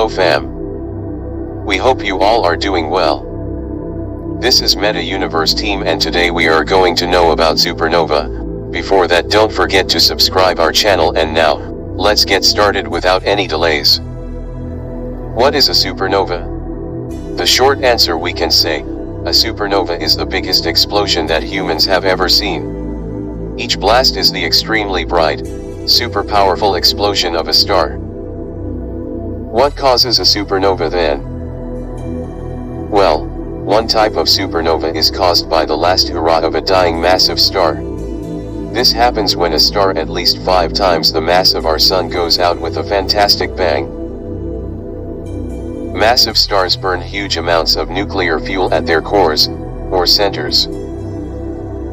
Hello fam. We hope you all are doing well. This is Metauniverse team and today we are going to know about supernova. Before that, don't forget to subscribe our channel, and now, let's get started without any delays. What is a supernova? The short answer we can say, a supernova is the biggest explosion that humans have ever seen. Each blast is the extremely bright, super powerful explosion of a star. What causes a supernova then? Well, one type of supernova is caused by the last hurrah of a dying massive star. This happens when a star at least 5 times the mass of our Sun goes out with a fantastic bang. Massive stars burn huge amounts of nuclear fuel at their cores, or centers.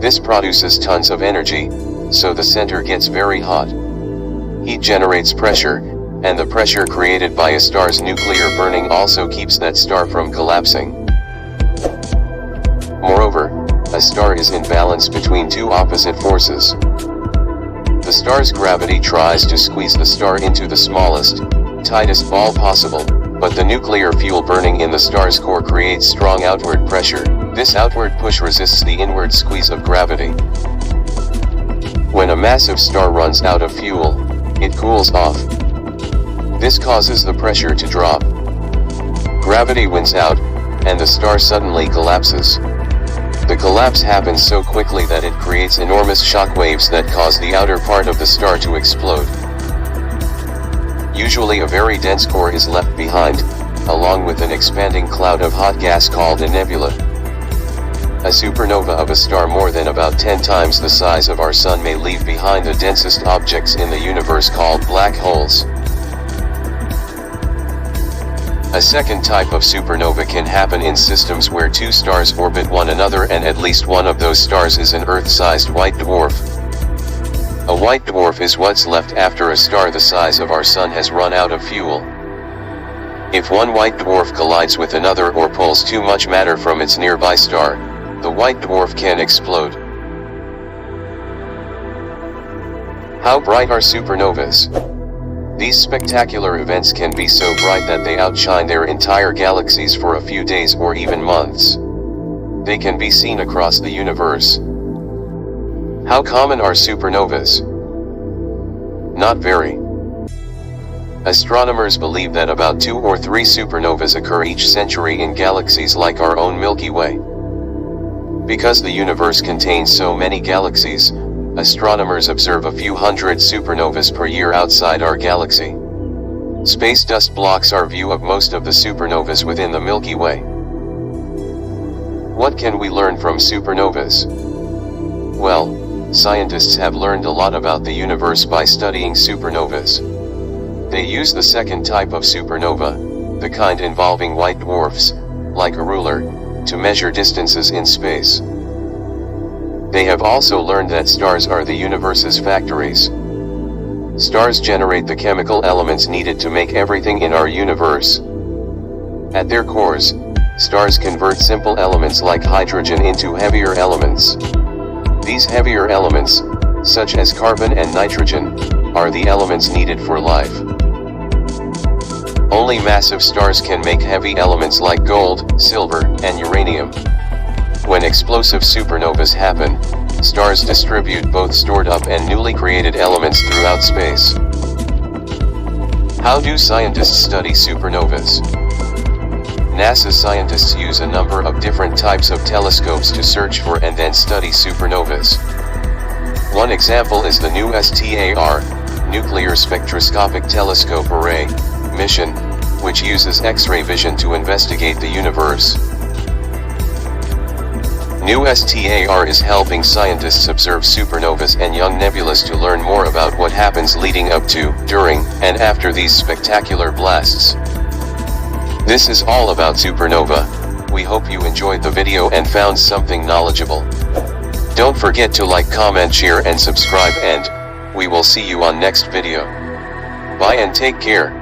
This produces tons of energy, so the center gets very hot. Heat generates pressure, and the pressure created by a star's nuclear burning also keeps that star from collapsing. Moreover, a star is in balance between two opposite forces. The star's gravity tries to squeeze the star into the smallest, tightest ball possible, but the nuclear fuel burning in the star's core creates strong outward pressure. This outward push resists the inward squeeze of gravity. When a massive star runs out of fuel, it cools off. This causes the pressure to drop. Gravity wins out, and the star suddenly collapses. The collapse happens so quickly that it creates enormous shock waves that cause the outer part of the star to explode. Usually a very dense core is left behind, along with an expanding cloud of hot gas called a nebula. A supernova of a star more than about 10 times the size of our Sun may leave behind the densest objects in the universe called black holes. A second type of supernova can happen in systems where 2 stars orbit one another and at least one of those stars is an Earth-sized white dwarf. A white dwarf is what's left after a star the size of our Sun has run out of fuel. If one white dwarf collides with another or pulls too much matter from its nearby star, the white dwarf can explode. How bright are supernovas? These spectacular events can be so bright that they outshine their entire galaxies for a few days or even months. They can be seen across the universe. How common are supernovas? Not very. Astronomers believe that about 2 or 3 supernovas occur each century in galaxies like our own Milky Way. Because the universe contains so many galaxies, astronomers observe a few hundred supernovas per year outside our galaxy. Space dust blocks our view of most of the supernovas within the Milky Way. What can we learn from supernovas? Well, scientists have learned a lot about the universe by studying supernovas. They use the second type of supernova, the kind involving white dwarfs, like a ruler, to measure distances in space. They have also learned that stars are the universe's factories. Stars generate the chemical elements needed to make everything in our universe. At their cores, stars convert simple elements like hydrogen into heavier elements. These heavier elements, such as carbon and nitrogen, are the elements needed for life. Only massive stars can make heavy elements like gold, silver, and uranium. When explosive supernovas happen, stars distribute both stored up and newly created elements throughout space. How do scientists study supernovas? NASA scientists use a number of different types of telescopes to search for and then study supernovas. One example is the new STAR, Nuclear Spectroscopic Telescope Array, mission, which uses X-ray vision to investigate the universe. New STAR is helping scientists observe supernovas and young nebulas to learn more about what happens leading up to, during, and after these spectacular blasts. This is all about supernova. We hope you enjoyed the video and found something knowledgeable. Don't forget to like, comment, share and subscribe, and we will see you on next video. Bye and take care.